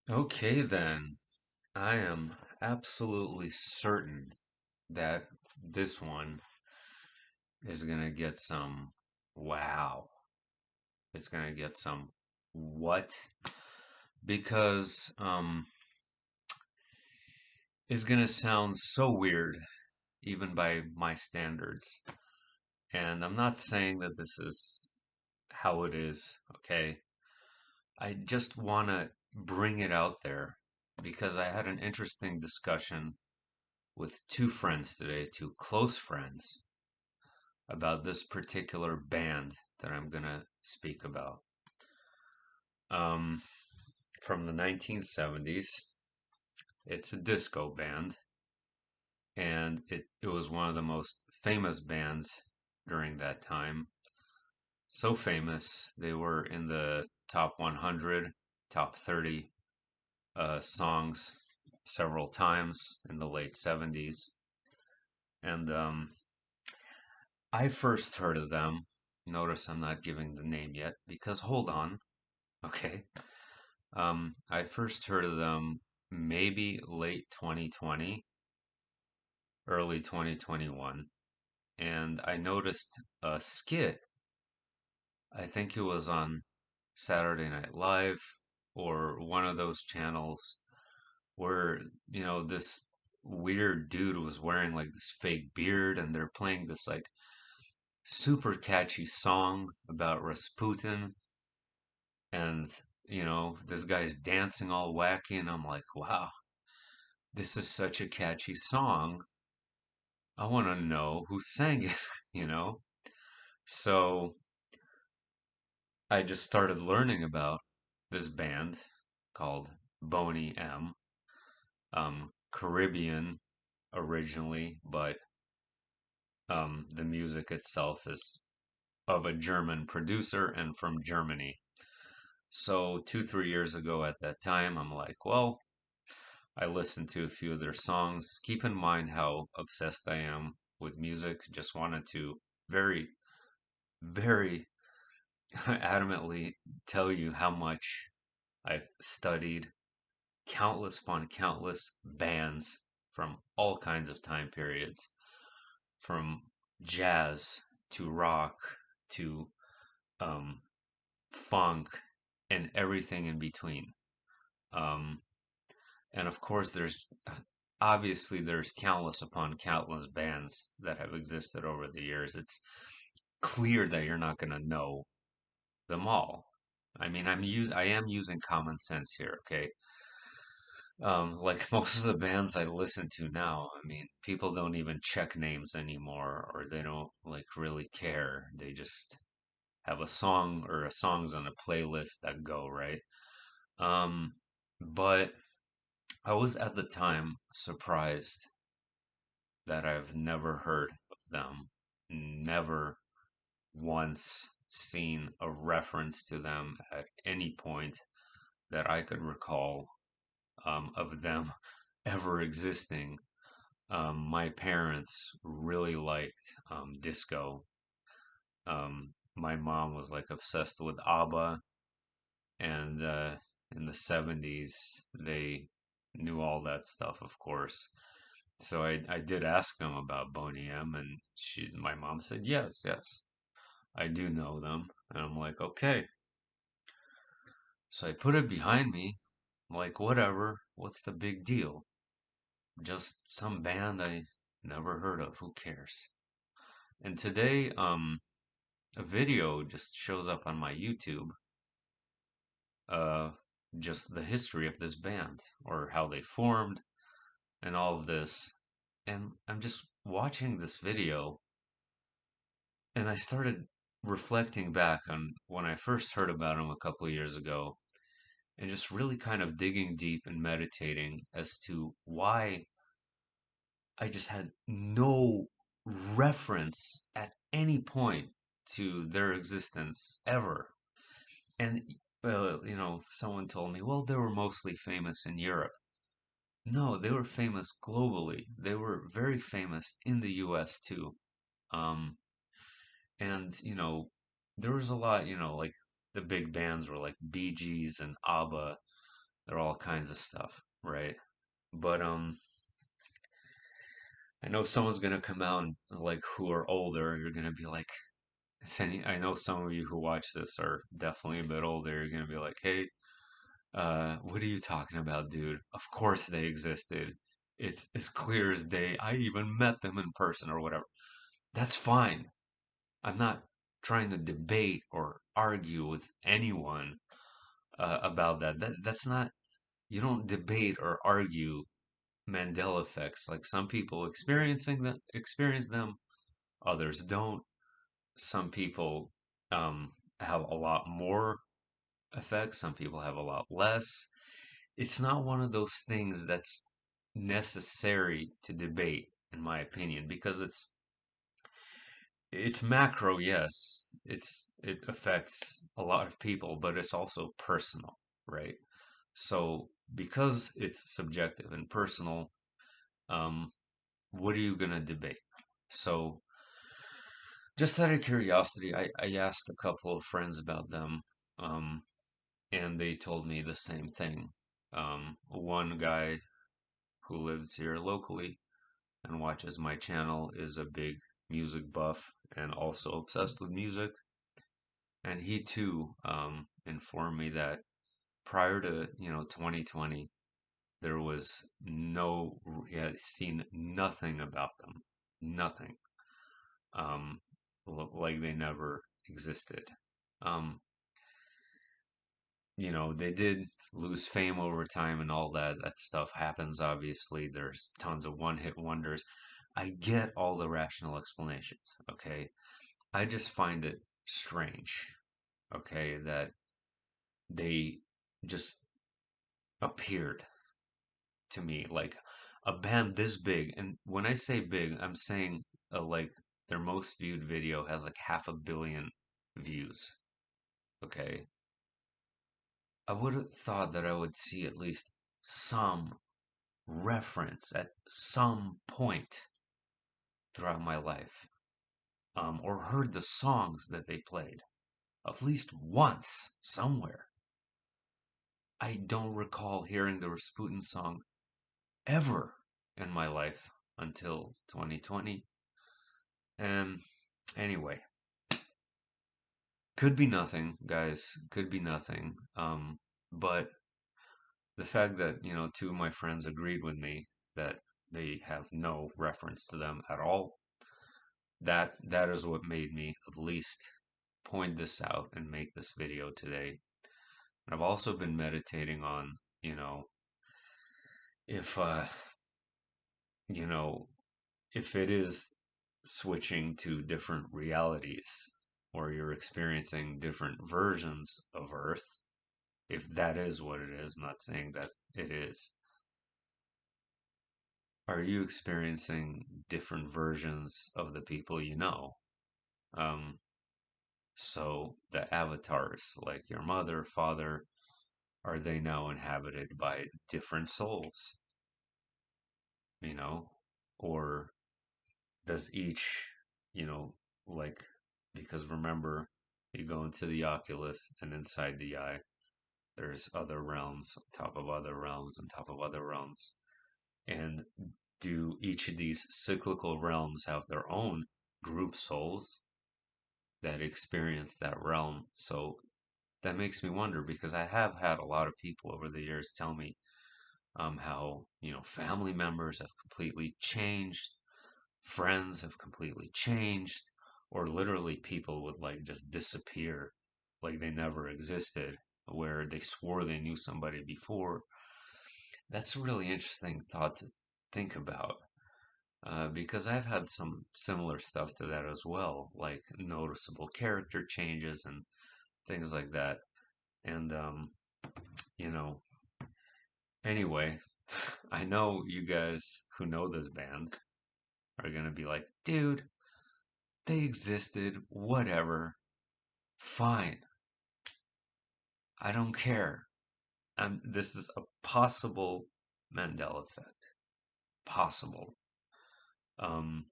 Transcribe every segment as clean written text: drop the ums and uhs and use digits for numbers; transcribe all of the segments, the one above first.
Okay, then. I am absolutely certain that this one is going to get some wow. It's going to get some what? Because it's going to sound so weird, even by my standards. And I'm not saying that this is how it is, okay? I just want to bring it out there because I had an interesting discussion with two friends today, two close friends, about this particular band that I'm gonna speak about. Um, from the 1970s, it's a disco band, and it was one of the most famous bands during that time. So famous, they were in the top 100, top 30 songs several times in the late 70s. And I first heard of them. Notice I'm not giving the name yet because hold on. Okay. I first heard of them maybe late 2020, early 2021, and I noticed a skit. I think it was on Saturday Night Live or one of those channels where, this weird dude was wearing like this fake beard and they're playing this like super catchy song about Rasputin and this guy's dancing all wacky and I'm like, wow, this is such a catchy song. I want to know who sang it, you know? So I just started learning about this band called Boney M. Caribbean originally, but the music itself is of a German producer and from Germany. So 2, 3 years ago at that time, I'm like, well, I listened to a few of their songs. Keep in mind how obsessed I am with music. Just wanted to very, very adamantly tell you how much I've studied countless upon countless bands from all kinds of time periods, from jazz to rock to um, funk and everything in between. Um, and of course, there's countless upon countless bands that have existed over the years. It's clear that you're not going to know them all. I mean, I am using common sense here, okay? Like most of the bands I listen to now, I mean, people don't even check names anymore, or they don't like really care. They just have a song or a songs on a playlist that go, right? Um, but I was at the time surprised that I've never heard of them, never once seen a reference to them at any point that I could recall of them ever existing. My parents really liked disco. My mom was like obsessed with ABBA, and in the 70s, they knew all that stuff, of course. So I did ask them about Boney M, and my mom said, yes, yes, I do know them. And I'm like, okay. So I put it behind me. I'm like, whatever, what's the big deal? Just some band I never heard of, who cares? And today, a video just shows up on my YouTube, uh, just the history of this band or how they formed and all of this. And I'm just watching this video and I started reflecting back on when I first heard about them a couple of years ago and just really kind of digging deep and meditating as to why I just had no reference at any point to their existence ever. And, someone told me, well, they were mostly famous in Europe. No, they were famous globally. They were very famous in the US too. Um, and, there was a lot, like the big bands were like Bee Gees and ABBA. they're all kinds of stuff, right? But I know someone's gonna come out and like who are older, you're gonna be like, if any, I know some of you who watch this are definitely a bit older. You're gonna be like, hey, what are you talking about, dude? Of course they existed. It's as clear as day. I even met them in person or whatever. That's fine. I'm not trying to debate or argue with anyone about that. That's not. You don't debate or argue Mandela effects. Like some people experience them, others don't. Some people have a lot more effects. Some people have a lot less. It's not one of those things that's necessary to debate, in my opinion, because it's macro, yes. It affects a lot of people, but it's also personal, right? So because it's subjective and personal, um, what are you gonna debate? So just out of curiosity, I asked a couple of friends about them, um, and they told me the same thing. One guy who lives here locally and watches my channel is a big music buff and also obsessed with music. And he too informed me that prior to 2020, there was no he had seen nothing about them, nothing, um, like they never existed. Um, they did lose fame over time and all that. That stuff happens, obviously. There's tons of one-hit wonders. I get all the rational explanations, okay? I just find it strange, okay, that they just appeared to me like a band this big. And when I say big, I'm saying like their most viewed video has like 500 million views, okay? I would have thought that I would see at least some reference at some point throughout my life, or heard the songs that they played at least once somewhere. I don't recall hearing the Rasputin song ever in my life until 2020. And anyway, could be nothing, guys. Could be nothing. But the fact that, two of my friends agreed with me that they have no reference to them at all, that is what made me at least point this out and make this video today. And I've also been meditating on, if you know, if it is switching to different realities or you're experiencing different versions of Earth, if that is what it is, I'm not saying that it is, are you experiencing different versions of the people you know? Um, so the avatars, like your mother, father, are they now inhabited by different souls, you know? Or does each, you know, like, because remember, you go into the oculus and inside the eye, there's other realms on top of other realms on top of other realms. And do each of these cyclical realms have their own group souls that experience that realm? So that makes me wonder because I have had a lot of people over the years tell me how, family members have completely changed, friends have completely changed, or literally people would like just disappear like they never existed, where they swore they knew somebody before. That's a really interesting thought to think about, because I've had some similar stuff to that as well, like noticeable character changes and things like that. And, you know, anyway, I know you guys who know this band are gonna be like, dude, they existed, whatever, fine, I don't care. And this is a possible Mandela effect. Possible. Um,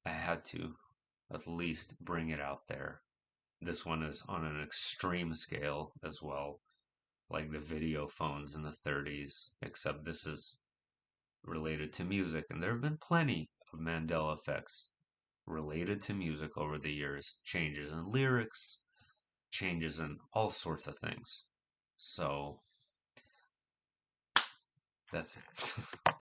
I had to at least bring it out there. This one is on an extreme scale as well. like the video phones in the 30s, except this is related to music. And there have been plenty of Mandela effects related to music over the years, changes in lyrics, changes in all sorts of things. So that's it.